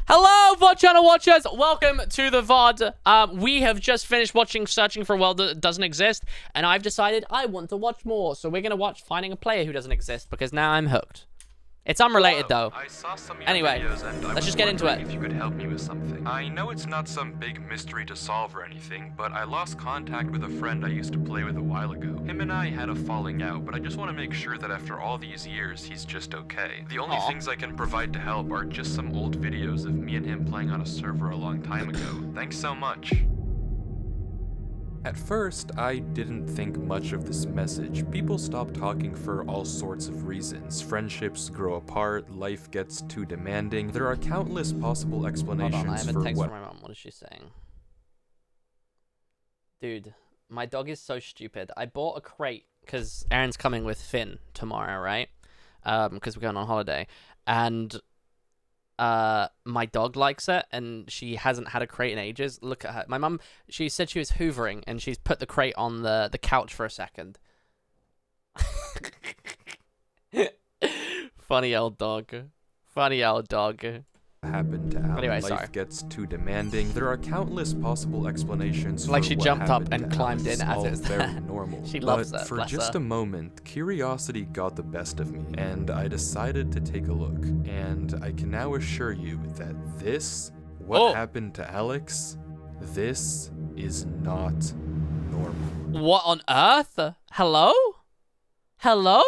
Hello, VOD channel watchers. Welcome to the VOD. We have just finished watching Searching for a World That Doesn't Exist, and I've decided I want to watch more. So we're going to watch Finding a Player Who Doesn't Exist, because now I'm hooked. It's unrelated, though. I saw some Anyway, videos and I let's was just get into it. If you could help me with something. I know it's not some big mystery to solve or anything, but I lost contact with a friend I used to play with a while ago. Him and I had a falling out, but I just want to make sure that after all these years, he's just okay. The only things I can provide to help are just some old videos of me and him playing on a server a long time ago. Thanks so much. At first, I didn't think much of this message. People stop talking for all sorts of reasons. Friendships grow apart, life gets too demanding. There are countless possible explanations Hold on, I have for a text what... from my mom. What is she saying? Dude, my dog is so stupid. I bought a crate because Aaron's coming with Finn tomorrow, right? Because we're going on holiday. And my dog likes it, and she hasn't had a crate in ages. Look at her. My mum, she said she was hoovering, and she's put the crate on the couch for a second. Funny old dog. Funny old dog. happened to Alan. Anyway, Life gets too demanding. There are countless possible explanations Like for she what jumped up happened and to climbed Alex. in as All it's very there. normal. She loves but it, for bless just her. a moment, curiosity got the best of me, and I decided to take a look. And I can now assure you that what happened to Alex, this is not normal. What on earth? Hello? Hello?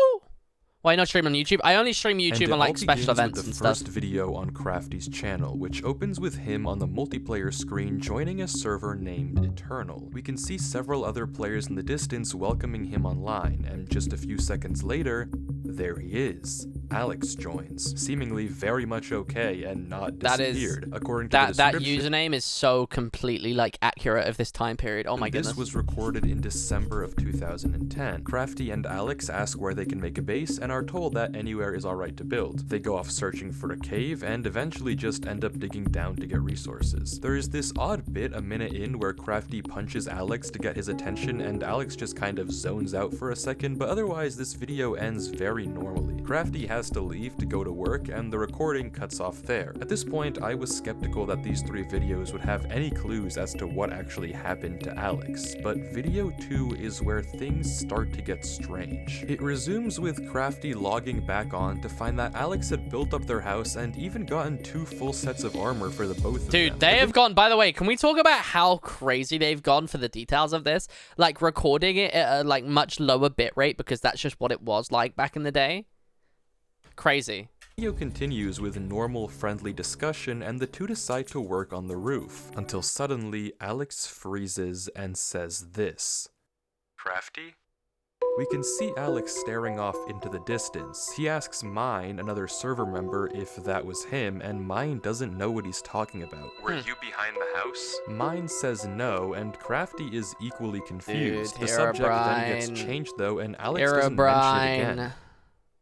Why not stream on YouTube? I only stream YouTube And on like special events with and the stuff. first video on Crafty's channel, which opens with him on the multiplayer screen joining a server named Eternal. We can see several other players in the distance welcoming him online, and just a few seconds later, there he is. Alex joins, seemingly very much okay and not disappeared. According to the That description, username is so completely like accurate of this time period. Oh my goodness. This was recorded in December of 2010. Crafty and Alex ask where they can make a base and are told that anywhere is alright to build. They go off searching for a cave and eventually just end up digging down to get resources. There is this odd bit a minute in where Crafty punches Alex to get his attention and Alex just kind of zones out for a second, but otherwise this video ends very normally. Crafty has to leave to go to work and the recording cuts off there. At this point, I was skeptical that these 3 videos would have any clues as to what actually happened to Alex, but video 2 is where things start to get strange. It resumes with Crafty logging back on to find that Alex had built up their house and even gotten 2 full sets of armor for the both of them. Dude, they have gone, by the way, can we talk about how crazy they've gone for the details of this? Like recording it at a like much lower bitrate because that's just what it was like back in the day. Crazy. The video continues with normal, friendly discussion, and the two decide to work on the roof, until suddenly Alex freezes and says this. Crafty? We can see Alex staring off into the distance. He asks Mine, another server member, if that was him, and Mine doesn't know what he's talking about. Were you behind the house? Mine says no, and Crafty is equally confused. Dude, the subject then gets changed though, and Alex doesn't mention it again.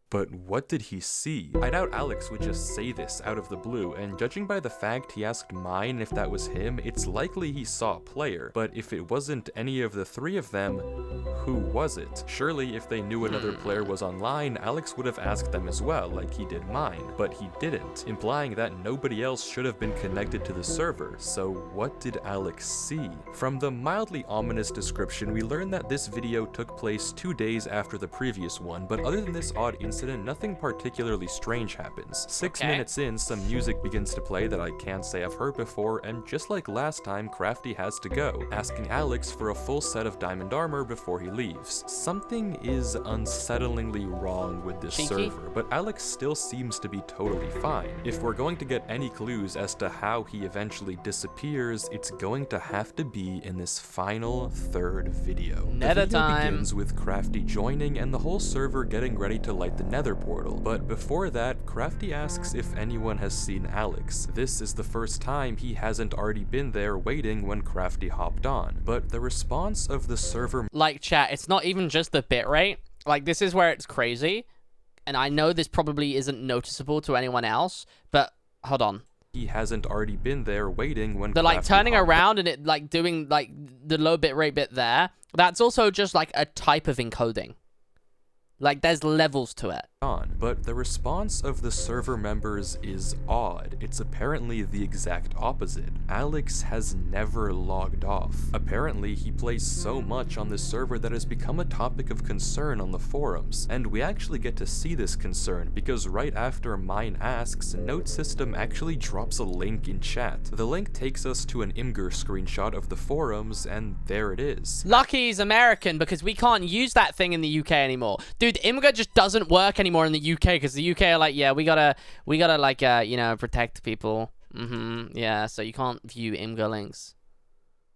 But what did he see? I doubt Alex would just say this out of the blue, and judging by the fact he asked Mine if that was him, it's likely he saw a player. But if it wasn't any of the 3 of them, who was it? Surely if they knew another player was online, Alex would have asked them as well, like he did Mine. But he didn't, implying that nobody else should have been connected to the server. So what did Alex see? From the mildly ominous description, we learn that this video took place 2 days after the previous one, but other than this odd incident, nothing particularly strange happens. 6 minutes in, some music begins to play that I can't say I've heard before, and just like last time, Crafty has to go, asking Alex for a full set of diamond armor before he leaves. Something is unsettlingly wrong with this server, but Alex still seems to be totally fine. If we're going to get any clues as to how he eventually disappears, it's going to have to be in this final 3rd video. The video begins with Crafty joining and the whole server getting ready to light the nether portal, but before that, Crafty asks if anyone has seen Alex. This is the first time he hasn't already been there waiting when Crafty hopped on, but the response of the server... Like, chat, it's not even just the bitrate. Like, this is where it's crazy, and I know this probably isn't noticeable to anyone else, but hold on. He hasn't already been there waiting when... They're like turning around and it like doing like the low bitrate bit there. That's also just like a type of encoding. Like, there's levels to it. on, but the response of the server members is odd. It's apparently the exact opposite. Alex has never logged off. Apparently, he plays so much on this server that has become a topic of concern on the forums, and we actually get to see this concern because right after Mine asks, Note System actually drops a link in chat. The link takes us to an Imgur screenshot of the forums, and there it is. Lucky he's American because we can't use that thing in the UK anymore. Dude, Imgur just doesn't work anymore in the UK because the UK are like, yeah, we gotta like, you know, protect people. Yeah, so you can't view Imgur links.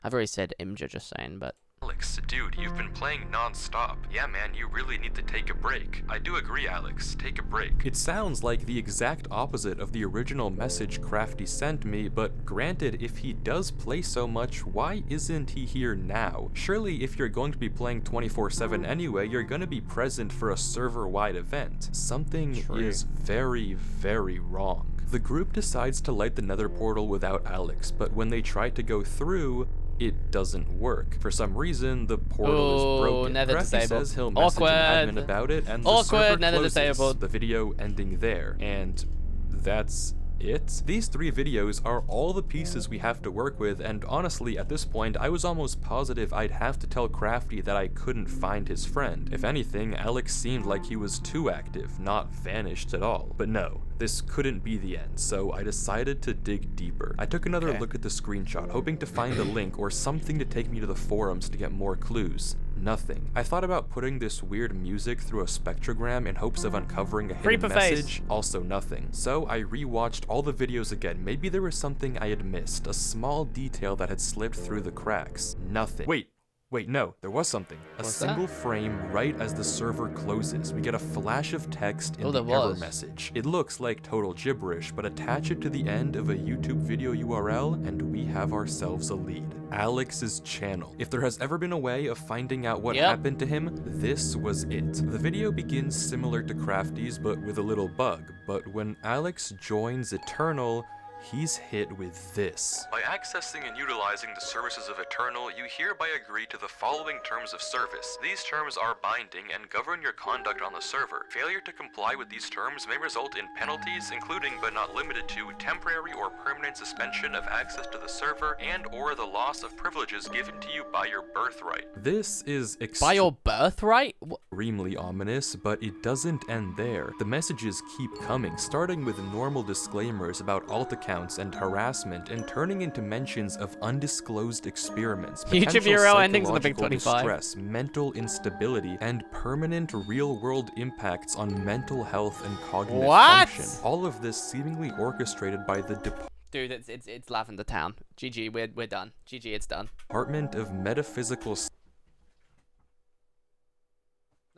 I've already said Imgur, just saying, but. Alex, dude, you've been playing non-stop. Yeah, man, you really need to take a break. I do agree, Alex. Take a break. It sounds like the exact opposite of the original message Crafty sent me, but granted, if he does play so much, why isn't he here now? Surely, if you're going to be playing 24/7 anyway, you're gonna be present for a server-wide event. Something is very, very wrong. The group decides to light the nether portal without Alex, but when they try to go through, it doesn't work. For some reason, the portal is broken. Nether Crafty disabled. says he'll message an admin Awkward. about it, and the Awkward, server nether closes, disabled. the video ending there. And that's it? These 3 videos are all the pieces we have to work with, and honestly, at this point, I was almost positive I'd have to tell Crafty that I couldn't find his friend. If anything, Alex seemed like he was too active, not vanished at all. But no, this couldn't be the end, so I decided to dig deeper. I took another look at the screenshot, hoping to find a link or something to take me to the forums to get more clues. Nothing. I thought about putting this weird music through a spectrogram in hopes of uncovering a hidden message. Also nothing. So I rewatched all the videos again. Maybe there was something I had missed, a small detail that had slipped through the cracks. Nothing. Wait, no, there was something. A single frame right as the server closes. We get a flash of text in the error message. It looks like total gibberish, but attach it to the end of a YouTube video URL and we have ourselves a lead. Alex's channel. If there has ever been a way of finding out what happened to him, this was it. The video begins similar to Crafty's, but with a little bug. But when Alex joins Eternal, he's hit with this. By accessing and utilizing the services of Eternal, you hereby agree to the following terms of service. These terms are binding and govern your conduct on the server. Failure to comply with these terms may result in penalties, including but not limited to temporary or permanent suspension of access to the server and or the loss of privileges given to you by your birthright. This is by your birthright? Extremely ominous, but it doesn't end there. The messages keep coming, starting with normal disclaimers about alt accounts and harassment and turning into mentions of undisclosed experiments, YouTube URL endings in the big 25, distress, mental instability, and permanent real-world impacts on mental health and cognitive function. All of this seemingly orchestrated by the Dude, it's lavender town. GG, we're done. GG, it's done. Department of Metaphysical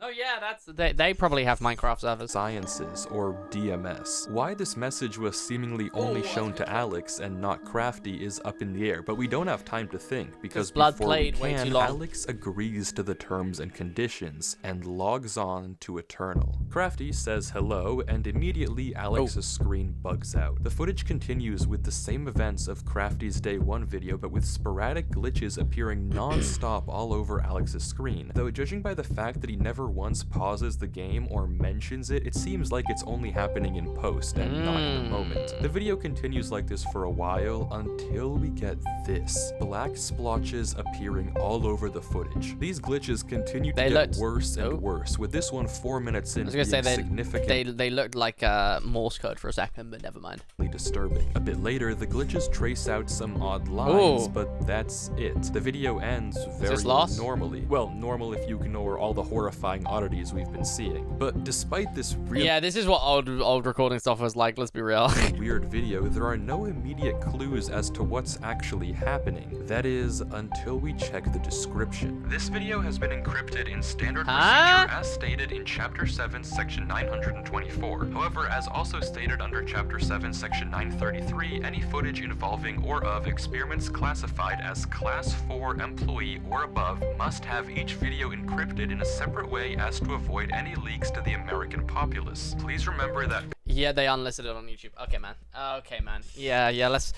Oh yeah, they probably have Minecraft servers. Sciences, or DMS. Why this message was seemingly only shown to Alex and not Crafty is up in the air, but we don't have time to think, because before we can, Alex agrees to the terms and conditions and logs on to Eternal. Crafty says hello, and immediately Alex's screen bugs out. The footage continues with the same events of Crafty's Day 1 video, but with sporadic glitches appearing non-stop all over Alex's screen, though judging by the fact that he never once pauses the game or mentions it, it seems like it's only happening in post and not in the moment. The video continues like this for a while until we get this. Black splotches appearing all over the footage. These glitches continue to get worse and worse, with this one 4 minutes in being significant. They looked like Morse code for a second, but never mind. Disturbing. A bit later, the glitches trace out some odd lines, but that's it. The video ends very normally. Well, normal if you ignore all the horrifying oddities we've been seeing. But despite this this is what old recording stuff was like, let's be real. weird video, there are no immediate clues as to what's actually happening. That is, until we check the description. This video has been encrypted in standard procedure as stated in Chapter 7, Section 924. However, as also stated under Chapter 7, Section 933, any footage involving or of experiments classified as Class 4 employee or above must have each video encrypted in a separate way as to avoid any leaks to the American populace. Please remember that. Yeah, they unlisted it on YouTube. Okay, man. Okay, man. Let's.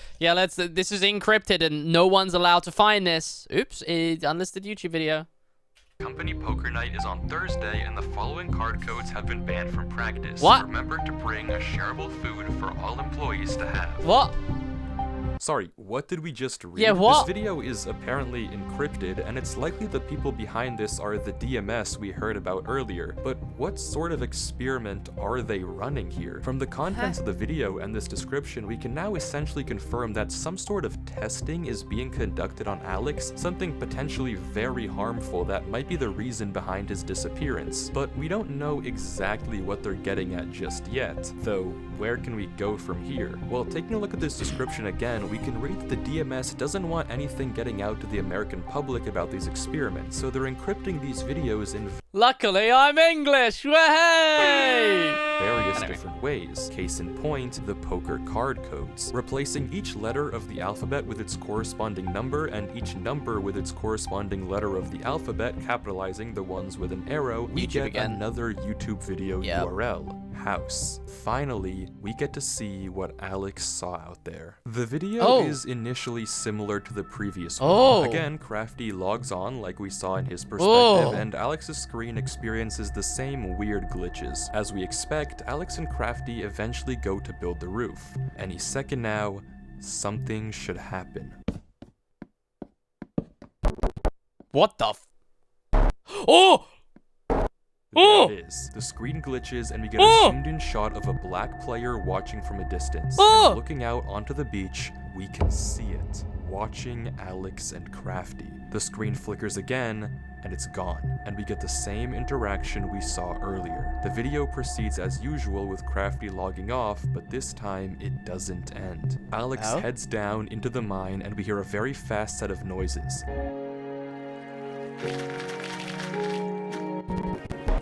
This is encrypted and no one's allowed to find this. Oops, it's unlisted YouTube video. Company poker night is on Thursday, and the following card codes have been banned from practice. What? Remember to bring a shareable food for all employees to have. What? Sorry, what did we just read? Yeah, what? This video is apparently encrypted, and it's likely the people behind this are the DMS we heard about earlier. But what sort of experiment are they running here? From the contents of the video and this description, we can now essentially confirm that some sort of testing is being conducted on Alex, something potentially very harmful that might be the reason behind his disappearance. But we don't know exactly what they're getting at just yet, though where can we go from here? Well, taking a look at this description again, we can read that the DMS doesn't want anything getting out to the American public about these experiments, so they're encrypting these videos in Luckily, I'm English. Way! various different ways. Case in point, the poker card codes, replacing each letter of the alphabet with its corresponding number and each number with its corresponding letter of the alphabet, capitalizing the ones with an arrow. We YouTube get again. another YouTube video URL, house. Finally, we get to see what Alex saw out there. The video is initially similar to the previous one. Again, Crafty logs on like we saw in his perspective, and Alex's screen experiences the same weird glitches. As we expect, Alex and Crafty eventually go to build the roof. Any second now, something should happen. What the f- Oh! There it is. The screen glitches and we get a zoomed-in shot of a black player watching from a distance. And looking out onto the beach, we can see it, watching Alex and Crafty. The screen flickers again, and it's gone, and we get the same interaction we saw earlier. The video proceeds as usual with Crafty logging off, but this time it doesn't end. Alex heads down into the mine, and we hear a very fast set of noises.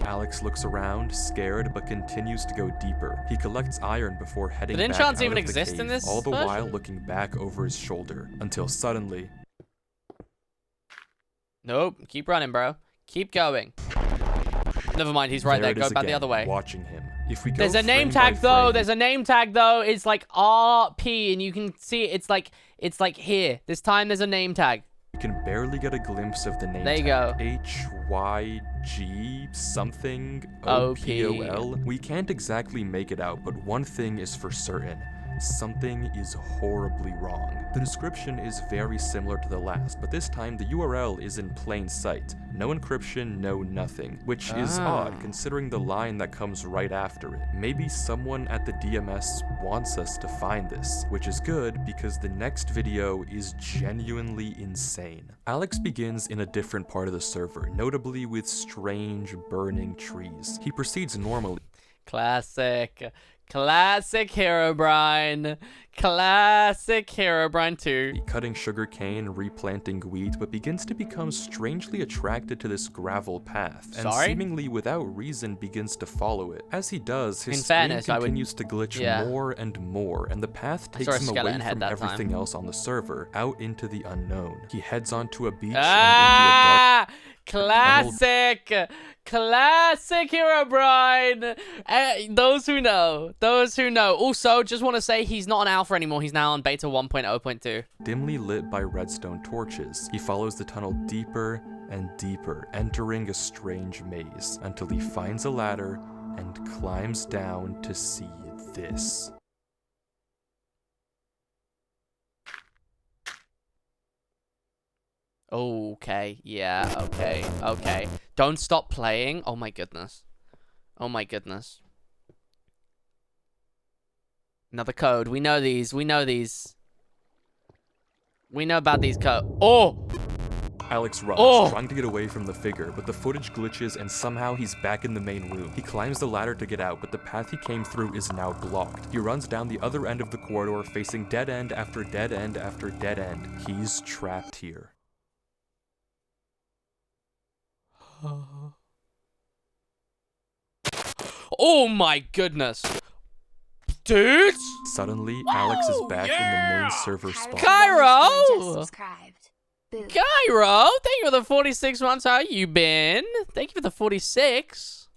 Alex looks around, scared, but continues to go deeper. He collects iron before heading back out even of the exist cave, in this all the version? while looking back over his shoulder, until suddenly... Nope. Keep running, bro. Keep going. Never mind, he's right there. Go back the other way. Watching him. If we go There's a name frame by tag though. frame- There's a name tag though. It's like RP, and you can see it's like here. This time there's a name tag. You can barely get a glimpse of the name There you tag. go. HYG something OP. OPOL. We can't exactly make it out, but one thing is for certain. Something is horribly wrong. The description is very similar to the last, but this time the URL is in plain sight. No encryption, no nothing, which is odd considering the line that comes right after it. Maybe someone at the DMS wants us to find this, which is good because the next video is genuinely insane. Alex begins in a different part of the server, notably with strange burning trees. He proceeds normally. Classic Herobrine. Classic Herobrine 2. Cutting sugarcane, replanting wheat, but begins to become strangely attracted to this gravel path, and seemingly without reason begins to follow it. As he does, his screen continues to glitch more and more, and the path takes him away from everything else on the server, out into the unknown. He heads onto a beach and into a dark... Classic Herobrine. Those who know. Also, just want to say he's not on alpha anymore. He's now on beta 1.0.2. Dimly lit by redstone torches, he follows the tunnel deeper and deeper, entering a strange maze, until he finds a ladder and climbs down to see this. Okay, yeah, okay. Don't stop playing. Oh my goodness. Another code. We know these. We know about these codes. Oh! Alex runs, trying to get away from the figure, but the footage glitches and somehow he's back in the main room. He climbs the ladder to get out, but the path he came through is now blocked. He runs down the other end of the corridor, facing dead end after dead end after dead end. He's trapped here. Oh my goodness. Dude! Suddenly, Alex is back in the main server spot. Cairo! Cairo! Thank you for the 46 months. How you been? Thank you for the 46.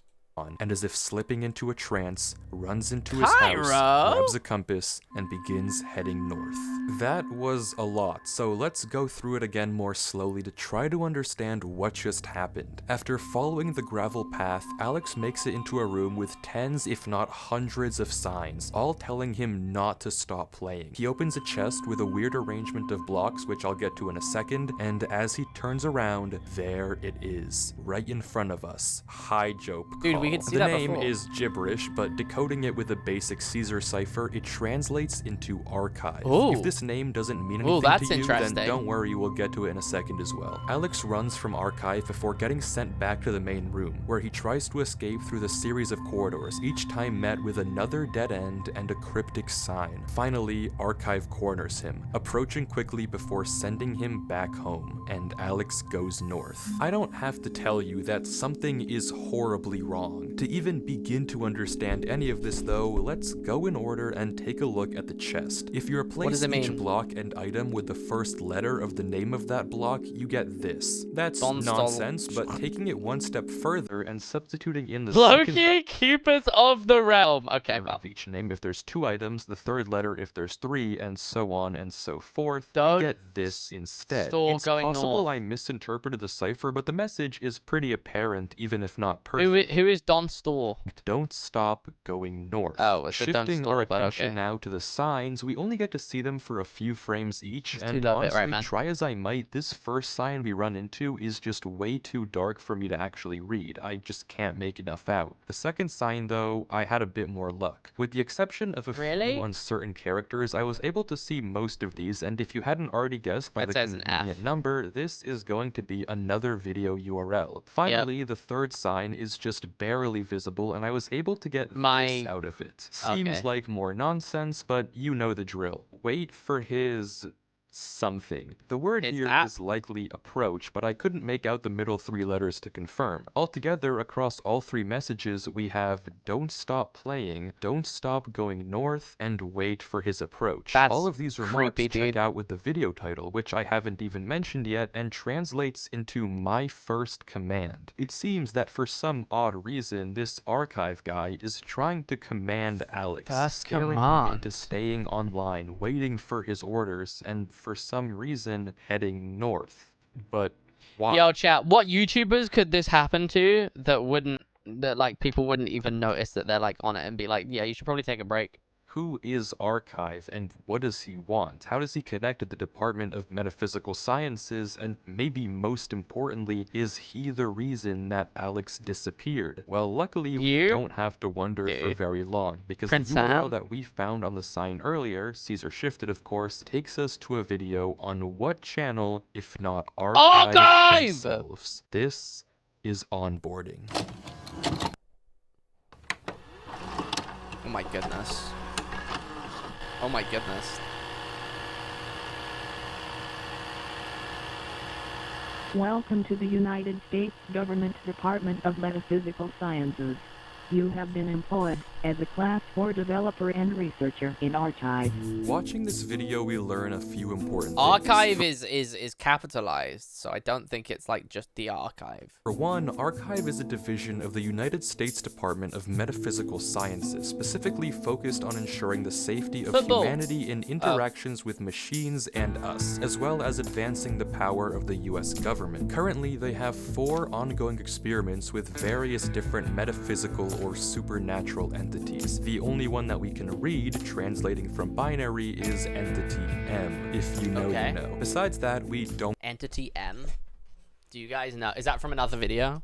and as if slipping into a trance, runs into his house, grabs a compass, and begins heading north. That was a lot, so let's go through it again more slowly to try to understand what just happened. After following the gravel path, Alex makes it into a room with tens if not hundreds of signs, all telling him not to stop playing. He opens a chest with a weird arrangement of blocks, which I'll get to in a second, and as he turns around, there it is, right in front of us. High Jope. Dude, we could see that before. The name before. is gibberish, but decoding it with a basic Caesar cipher, it translates into archive. Ooh. If this name doesn't mean anything that's to you, interesting. then don't worry, we'll get to it in a second as well. Alex runs from archive before getting sent back to the main room, where he tries to escape through the series of corridors, each time met with another dead end and a cryptic sign. Finally, archive corners him, approaching quickly before sending him back home, and Alex goes north. I don't have to tell you that something is horribly wrong. To even begin to understand any of this though, let's go in order and take a look at the chest. If you replace each block and item with the first letter of the name of that block, you get this. That's nonsense, but taking it one step further and substituting in the Loki, Keepers of the Realm. Okay, well. Of each name if there's 2 items, the third letter if there's 3, and so on and so forth, you get this instead. It's possible I misinterpreted the cipher, but the message is pretty apparent, even if not perfect. Who is Don Store? Don't stop going north. Oh, it's Shifting our attention now to the signs, we only get to see them for a few frames each, and honestly, try as I might, this first sign we run into is just way too dark for me to actually read. I just can't make enough out. The second sign, though, I had a bit more luck. With the exception of a few uncertain characters, I was able to see most of these, and if you hadn't already guessed by the convenient number, this is going to be another video URL. Finally, the third sign is just barely visible, and I was able to get this out of it. Seems like more nonsense, but you know the drill. Wait for his something. The word here is likely approach, but I couldn't make out the middle 3 letters to confirm. Altogether, across all 3 messages, we have don't stop playing, don't stop going north, and wait for his approach. All of these remarks check out with the video title, which I haven't even mentioned yet, and translates into my first command. It seems that for some odd reason, this archive guy is trying to command Alex, scaring him into staying online, waiting for his orders, and for some reason heading north. But why? Yo, chat, what YouTubers could this happen to that like people wouldn't even notice that they're like on it and be like, yeah, you should probably take a break? Who is Archive, and what does he want? How does he connect to the Department of Metaphysical Sciences, and maybe most importantly, is he the reason that Alex disappeared? Well, luckily, we don't have to wonder for very long, because the URL that we found on the sign earlier, Caesar shifted of course, takes us to a video on what channel, if not Archive themselves. This is onboarding. Oh my goodness. Oh my goodness. Welcome to the United States Government Department of Metaphysical Sciences. You have been employed as a Class 4 developer and researcher in Archive. Watching this video, we learn a few important things. Archive is capitalized, so I don't think it's like just the archive. For one, Archive is a division of the United States Department of Metaphysical Sciences, specifically focused on ensuring the safety of humanity in interactions with machines and us, as well as advancing the power of the US government. Currently, they have 4 ongoing experiments with various different metaphysical or supernatural entities. The only one that we can read, translating from binary, is Entity M. If you know, you know. Besides that, we don't Entity M? Do you guys know? Is that from another video?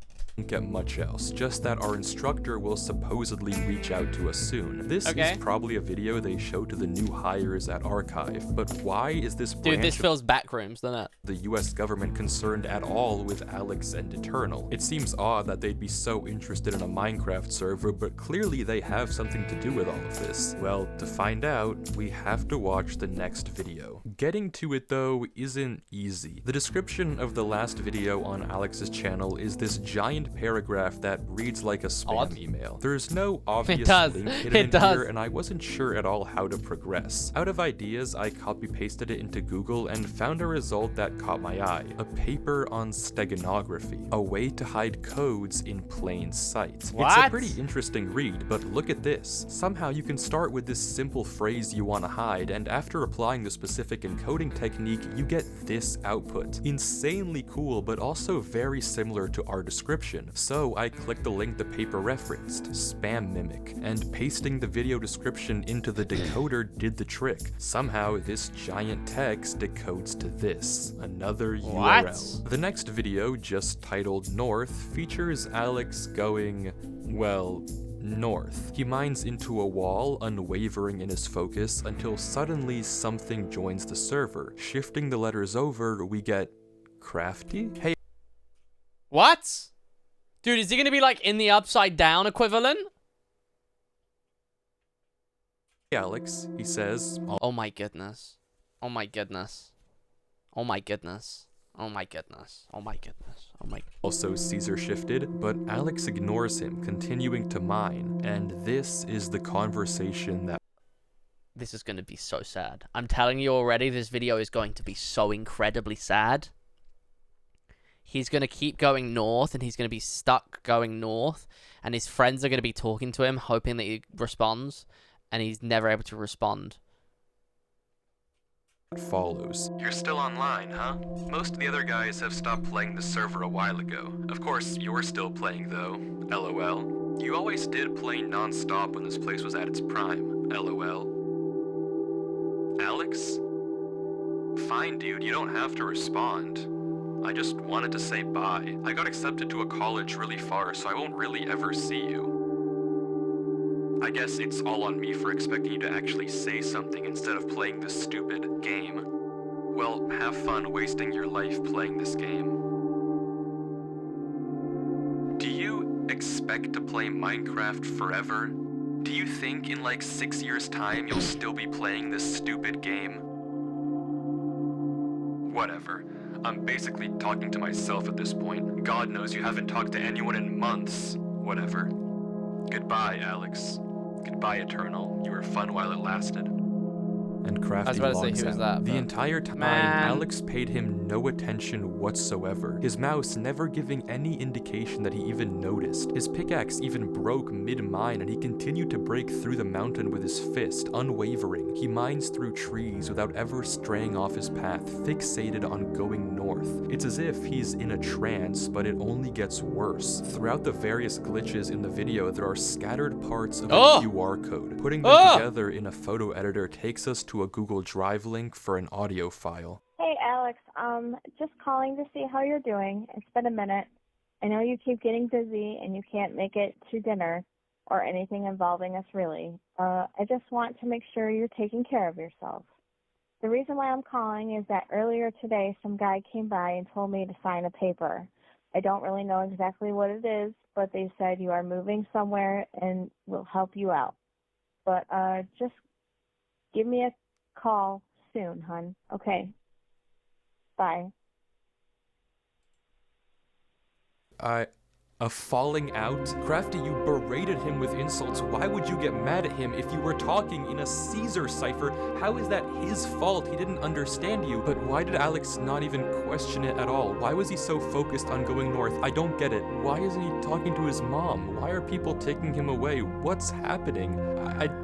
Get much else, just that our instructor will supposedly reach out to us soon. This is probably a video they show to the new hires at Archive, but why is this branch this feels backrooms, doesn't it? The US government concerned at all with Alex and Eternal? It seems odd that they'd be so interested in a Minecraft server, but clearly they have something to do with all of this. Well, to find out, we have to watch the next video. Getting to it though isn't easy. The description of the last video on Alex's channel is this giant contained paragraph that reads like a spam Odd. email. There's no obvious does. link hidden It in does. here, and I wasn't sure at all how to progress. Out of ideas, I copy-pasted it into Google and found a result that caught my eye. A paper on steganography, a way to hide codes in plain sight. It's a What? pretty interesting read, but look at this. Somehow you can start with this simple phrase you want to hide, and after applying the specific encoding technique, you get this output. Insanely cool, but also very similar to our description. So I clicked the link the paper referenced, Spam Mimic, and pasting the video description into the decoder did the trick. Somehow this giant text decodes to this, another What? URL. The next video, just titled North, features Alex going, well, north. He mines into a wall, unwavering in his focus, until suddenly something joins the server. Shifting the letters over, we get crafty? Hey What? Dude, is he gonna be like in the upside down equivalent? Alex, he says, Oh my goodness. Oh my goodness. Oh my goodness. Oh my goodness. Oh my goodness. Oh my. also Caesar shifted, but Alex ignores him, continuing to mine, and this is the conversation that This is gonna be so sad. I'm telling you already, this video is going to be so incredibly sad. He's gonna keep going north, and he's gonna be stuck going north, and his friends are gonna be talking to him, hoping that he responds, and he's never able to respond. follows. You're still online, huh? Most of the other guys have stopped playing the server a while ago. Of course, you're still playing though. LOL. You always did play non-stop when this place was at its prime. LOL. Alex? Fine, dude, you don't have to respond. I just wanted to say bye. I got accepted to a college really far, so I won't really ever see you. I guess it's all on me for expecting you to actually say something instead of playing this stupid game. Well, have fun wasting your life playing this game. Do you expect to play Minecraft forever? Do you think in like 6 years' time you'll still be playing this stupid game? Whatever. I'm basically talking to myself at this point. God knows you haven't talked to anyone in months. Whatever. Goodbye, Alex. Goodbye, Eternal. You were fun while it lasted. And Crafty I was about to say, logs who was out. that, The but- entire time, Man. Alex paid him no attention whatsoever, his mouse never giving any indication that he even noticed. His pickaxe even broke mid-mine, and he continued to break through the mountain with his fist, unwavering. He mines through trees without ever straying off his path, fixated on going north. It's as if he's in a trance, but it only gets worse. Throughout the various glitches in the video, there are scattered parts of a QR code. Putting them together in a photo editor takes us to a Google Drive link for an audio file. Hey, Alex. Just calling to see how you're doing. It's been a minute. I know you keep getting busy and you can't make it to dinner or anything involving us, really. I just want to make sure you're taking care of yourself. The reason why I'm calling is that earlier today, some guy came by and told me to sign a paper. I don't really know exactly what it is, but they said you are moving somewhere and we'll help you out. But just give me a call soon, hun. Okay. Bye. A falling out? Crafty, you berated him with insults. Why would you get mad at him if you were talking in a Caesar cipher? How is that his fault? He didn't understand you. But why did Alex not even question it at all? Why was he so focused on going north? I don't get it. Why isn't he talking to his mom? Why are people taking him away? What's happening?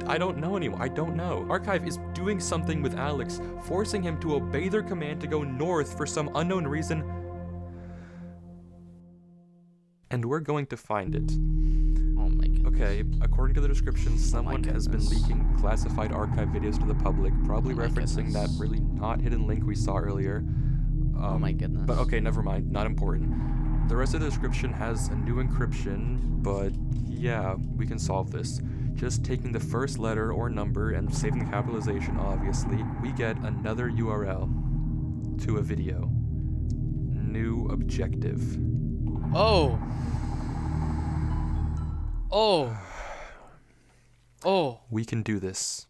I don't know anymore. I don't know. Archive is doing something with Alex, forcing him to obey their command to go north for some unknown reason. And we're going to find it. Oh my goodness. Okay, according to the description, someone has been goodness. leaking classified archive videos to the public, probably Oh my referencing that goodness. really not hidden link we saw earlier. Oh my goodness. But okay, never mind, not important. The rest of the description has a new encryption, but yeah, we can solve this. Just taking the first letter or number and saving the capitalization, obviously, we get another URL to a video. New objective. Oh. Oh. Oh. We can do this.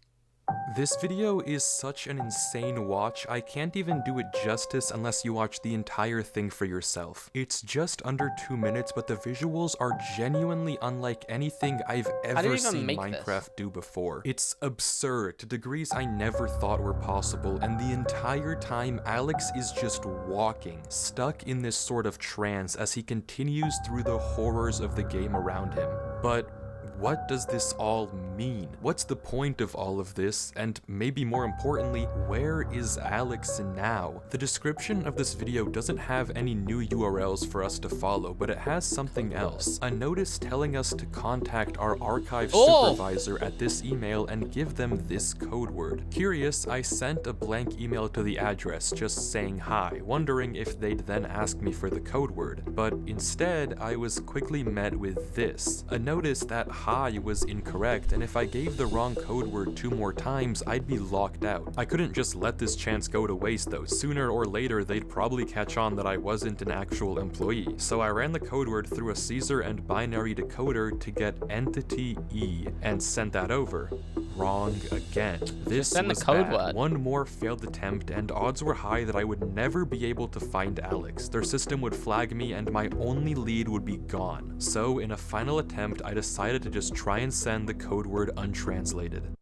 This video is such an insane watch, I can't even do it justice unless you watch the entire thing for yourself. It's just under 2 minutes, but the visuals are genuinely unlike anything I've ever seen Minecraft do before. It's absurd to degrees I never thought were possible, and the entire time Alex is just walking, stuck in this sort of trance as he continues through the horrors of the game around him. But what does this all mean? What's the point of all of this? And maybe more importantly, where is Alex now? The description of this video doesn't have any new URLs for us to follow, but it has something else. A notice telling us to contact our archive supervisor at this email and give them this code word. Curious, I sent a blank email to the address just saying hi, wondering if they'd then ask me for the code word. But instead, I was quickly met with this. A notice that hi was incorrect, and if I gave the wrong code word 2 more times, I'd be locked out. I couldn't just let this chance go to waste though. Sooner or later, they'd probably catch on that I wasn't an actual employee. So I ran the code word through a Caesar and binary decoder to get entity E and sent that over. Wrong again. This was bad. One more failed attempt, and odds were high that I would never be able to find Alex. Their system would flag me, and my only lead would be gone. So in a final attempt, I decided to just try and send the code word untranslated.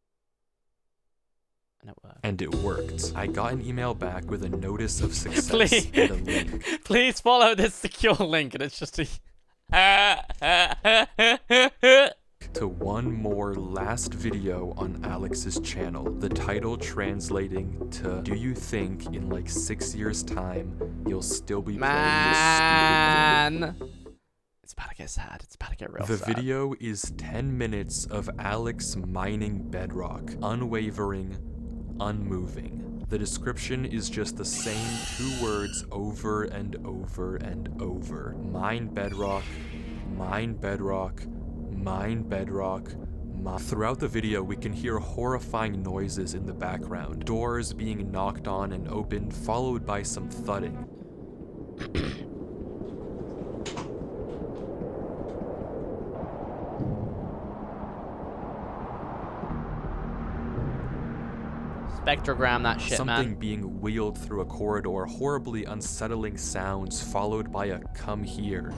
And it worked. I got an email back with a notice of success and a link. Please follow this secure link, and it's just a to one more last video on Alex's channel. The title translating to, do you think in like 6 years time you'll still be playing this stupid game? It's about to get sad. It's about to get real sad. The video is 10 minutes of Alex mining bedrock, unwavering, unmoving. The description is just the same 2 words over and over and over. Mine bedrock, mine bedrock, mine bedrock. Throughout the video, we can hear horrifying noises in the background. Doors being knocked on and opened, followed by some thudding. Spectrogram that shit, Something being wheeled through a corridor, horribly unsettling sounds, followed by a come here.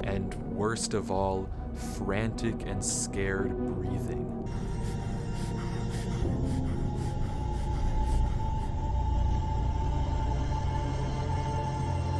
And worst of all, frantic and scared breathing.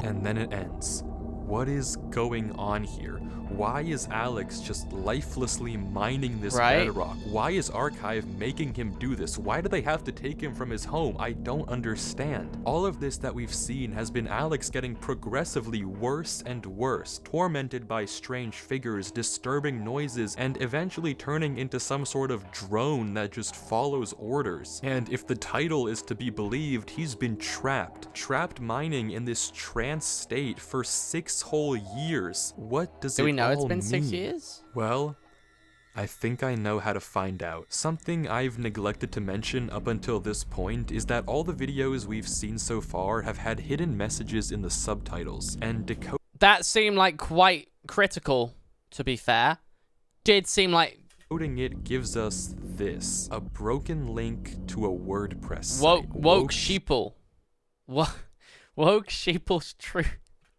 And then it ends. What is going on here? Why is Alex just lifelessly mining this bedrock? Why is Archive making him do this? Why do they have to take him from his home? I don't understand. All of this that we've seen has been Alex getting progressively worse and worse, tormented by strange figures, disturbing noises, and eventually turning into some sort of drone that just follows orders. And if the title is to be believed, he's been trapped mining in this trance state for 6 whole years. What does it all mean? Do we know it's been 6 years? Well, I think I know how to find out. Something I've neglected to mention up until this point is that all the videos we've seen so far have had hidden messages in the subtitles, and that seemed like quite critical, to be fair. Did seem like decoding it gives us this, a broken link to a WordPress site. Woke sheeple. Woke sheeple's truth.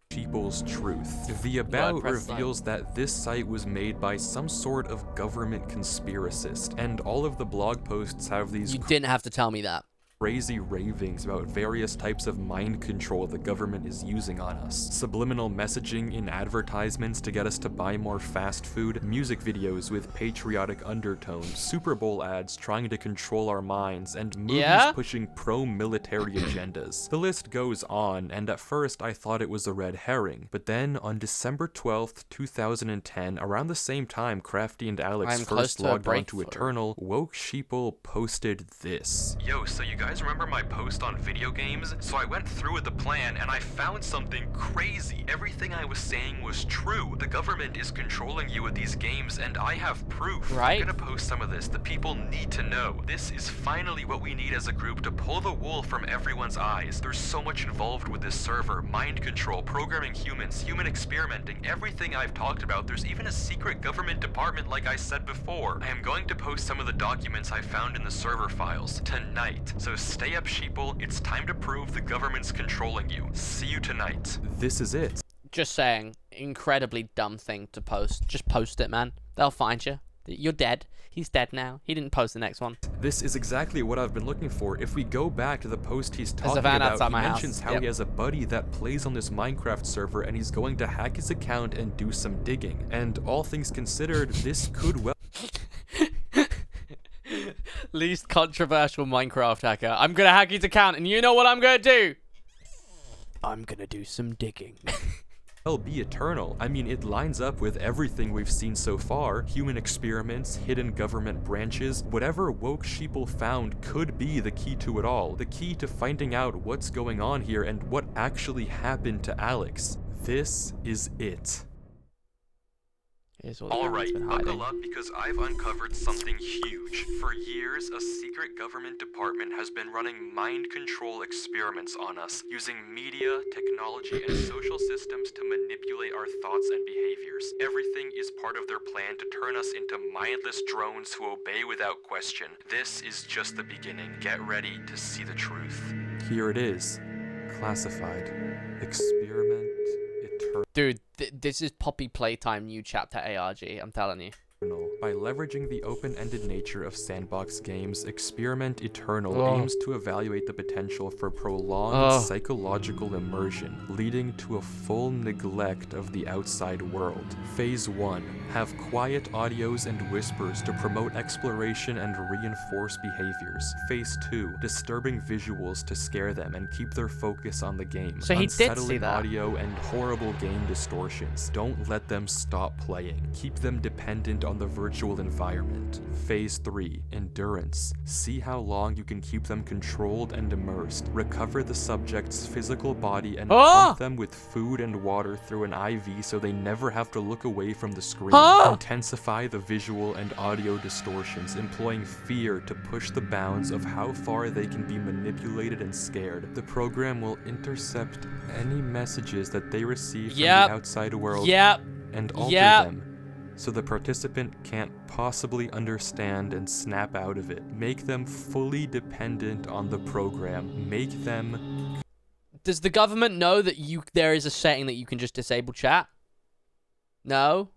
People's truth. The about reveals that this site was made by some sort of government conspiracist, and all of the blog posts have these— You didn't have to tell me that. Crazy ravings about various types of mind control the government is using on us. Subliminal messaging in advertisements to get us to buy more fast food, music videos with patriotic undertones, Super Bowl ads trying to control our minds, and movies pushing pro-military agendas. The list goes on, and at first I thought it was a red herring. But then on December 12th, 2010, around the same time Crafty and Alex first logged onto Eternal, Woke Sheeple posted this. Yo, so you guys guys remember my post on video games? So I went through with the plan and I found something crazy. Everything I was saying was true. The government is controlling you with these games and I have proof. Right? I'm gonna post some of this. The people need to know. This is finally what we need as a group to pull the wool from everyone's eyes. There's so much involved with this server. Mind control, programming humans, human experimenting, everything I've talked about. There's even a secret government department like I said before. I am going to post some of the documents I found in the server files tonight. So stay up, sheeple. It's time to prove the government's controlling you. See you tonight. This is it. Just saying, incredibly dumb thing to post. Just post it, man. They'll find you. You're dead. He's dead now. He didn't post the next one. This is exactly what I've been looking for. If we go back to the post he's talking a van about, outside he my mentions house. how he has a buddy that plays on this Minecraft server and he's going to hack his account and do some digging. And all things considered, this could well... Least controversial Minecraft hacker. I'm gonna hack his account and you know what I'm gonna do? I'm gonna do some digging. be eternal. I mean, it lines up with everything we've seen so far. Human experiments, hidden government branches, whatever woke sheeple found could be the key to it all. The key to finding out what's going on here and what actually happened to Alex. This is it. Alright, buckle up because I've uncovered something huge. For years, a secret government department has been running mind control experiments on us, using media, technology, and social systems to manipulate our thoughts and behaviors. Everything is part of their plan to turn us into mindless drones who obey without question. This is just the beginning. Get ready to see the truth. Here it is. Classified. Experiment eternal. Dude, this is Poppy Playtime new chapter ARG, I'm telling you. By leveraging the open-ended nature of sandbox games, Experiment Eternal aims to evaluate the potential for prolonged psychological immersion, leading to a full neglect of the outside world. Phase 1. Have quiet audios and whispers to promote exploration and reinforce behaviors. Phase 2. Disturbing visuals to scare them and keep their focus on the game. So he did see Unsettling that. audio and horrible game distortions. Don't let them stop playing. Keep them dependent on the virtual environment. Phase 3. Endurance. See how long you can keep them controlled and immersed. Recover the subject's physical body and pump them with food and water through an IV so they never have to look away from the screen. Intensify the visual and audio distortions, employing fear to push the bounds of how far they can be manipulated and scared. The program will intercept any messages that they receive from the outside world and alter them, so the participant can't possibly understand and snap out of it. Make them fully dependent on the program. Make them... Does the government know that there is a setting that you can just disable chat? No?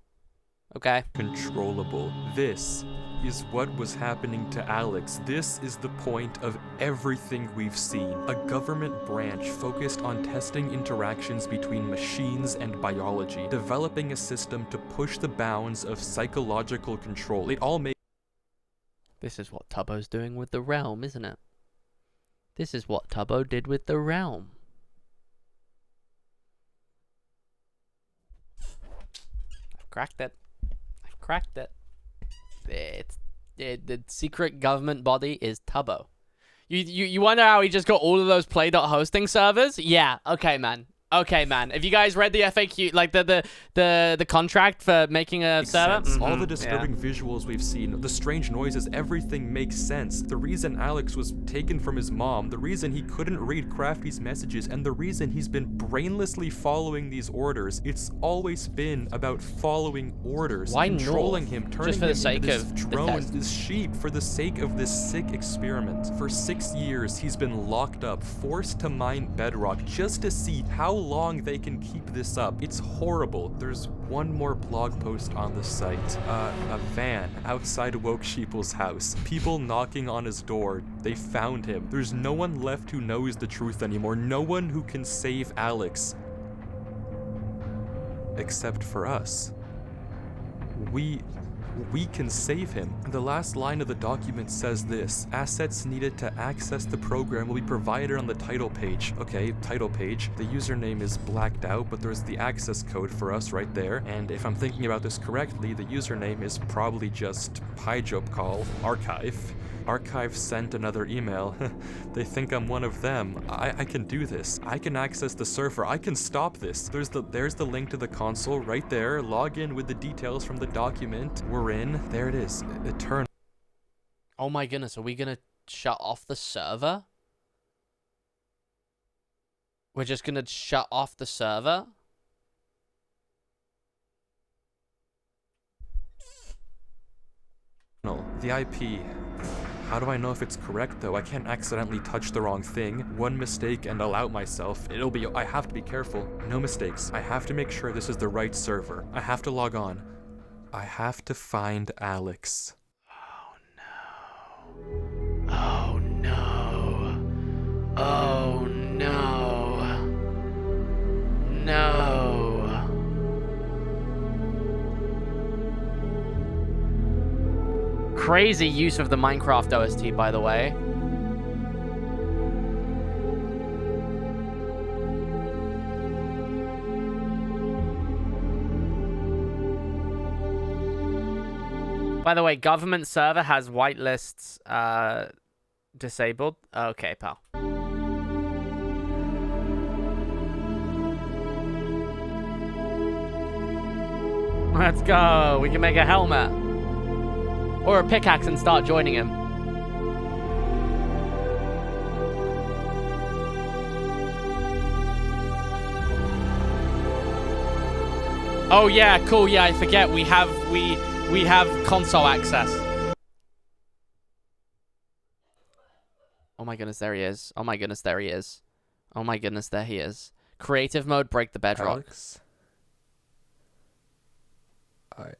Okay. controllable. This is what was happening to Alex. This is the point of everything we've seen. A government branch focused on testing interactions between machines and biology, developing a system to push the bounds of psychological control. It all makes... This is what Tubbo's doing with the realm, isn't it? This is what Tubbo did with the realm. I've cracked it. I've cracked it. The secret government body is Tubbo. You wonder how he just got all of those play.hosting servers? Yeah, okay, man. Okay, man. Have you guys read the FAQ, like the contract for making a server? Mm-hmm. All the disturbing visuals we've seen, the strange noises, everything makes sense. The reason Alex was taken from his mom, the reason he couldn't read Crafty's messages, and the reason he's been brainlessly following these orders, it's always been about following orders. Why controlling him, turning just for the sake him into of this the drone, test? this sheep, for the sake of this sick experiment. For 6 years, he's been locked up, forced to mine bedrock, just to see how long they can keep this up. It's horrible. There's one more blog post on the site. A van outside Woke Sheeple's house. People knocking on his door. They found him. There's no one left who knows the truth anymore. No one who can save Alex. Except for us. We can save him. The last line of the document says this: assets needed to access the program will be provided on the title page. Okay, title page. The username is blacked out, but there's the access code for us right there. And if I'm thinking about this correctly, the username is probably just pijopcall archive. Archive sent another email. They think I'm one of them. I can do this. I can access the server. I can stop this. There's the link to the console right there. Log in with the details from the document. We're in. There it is. Eternal. Oh my goodness, are we gonna shut off the server? We're just gonna shut off the server? The IP. How do I know if it's correct though? I can't accidentally touch the wrong thing. One mistake and I'll out myself. I have to be careful. No mistakes. I have to make sure this is the right server. I have to log on. I have to find Alex. Oh no. Oh no. No. Crazy use of the Minecraft OST, by the way. By the way, government server has whitelists disabled. Okay, pal. Let's go. We can make a helmet. Or a pickaxe and start joining him. Oh yeah, cool. Yeah, I forget we have console access. Oh my goodness, there he is. Oh my goodness, there he is. Oh my goodness, there he is. Creative mode, break the bedrock. Alex? I...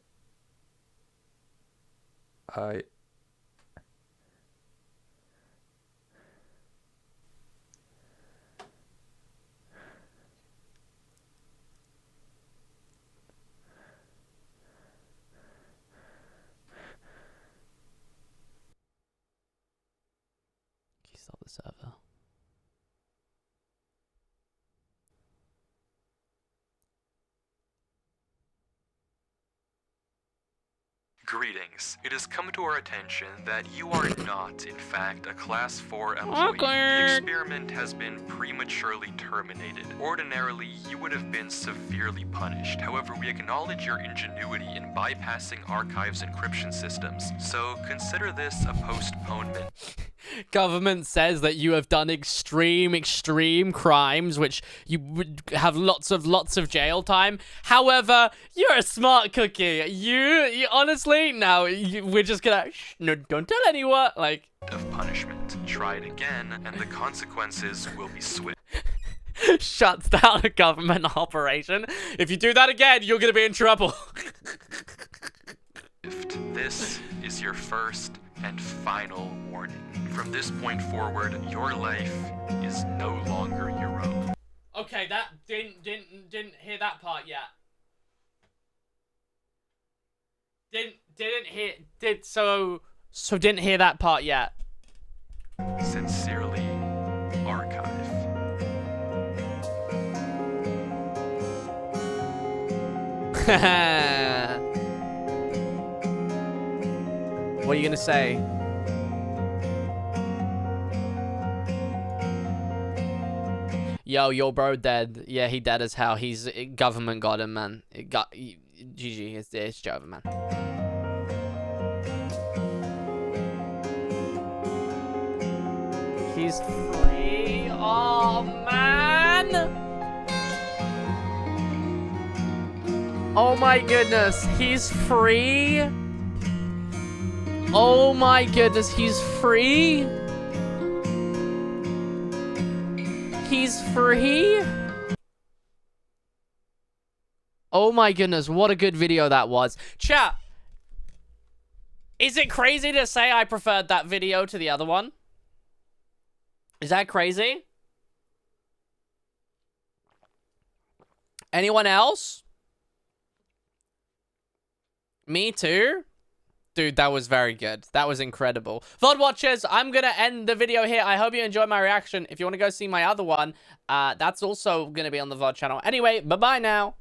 Stop the server. Greetings. It has come to our attention that you are not, in fact, a Class 4 employee. The experiment has been prematurely terminated. Ordinarily, you would have been severely punished. However, we acknowledge your ingenuity in bypassing Archive's encryption systems, so consider this a postponement. Government says that you have done extreme crimes, which you would have lots of jail time. However, you're a smart cookie. You honestly, now we're just gonna no, don't tell anyone. Like of punishment. Try it again, and the consequences will be swift. Shuts down a government operation. If you do that again, you're gonna be in trouble. This is your first and final warning. From this point forward, your life is no longer your own. Okay, that didn't hear that part yet. Didn't hear that part yet. Sincerely, Archive. What are you gonna say? Yo, your bro dead. Yeah, he dead as hell. Government got him, man. GG. It's over, man. He's free. Oh man. Oh my goodness, he's free. Oh my goodness, he's free. He's free. Oh my goodness, what a good video that was. Chat, is it crazy to say I preferred that video to the other one? Is that crazy? Anyone else? Me too? Dude, that was very good. That was incredible. VOD watchers, I'm going to end the video here. I hope you enjoyed my reaction. If you want to go see my other one, that's also going to be on the VOD channel. Anyway, bye-bye now.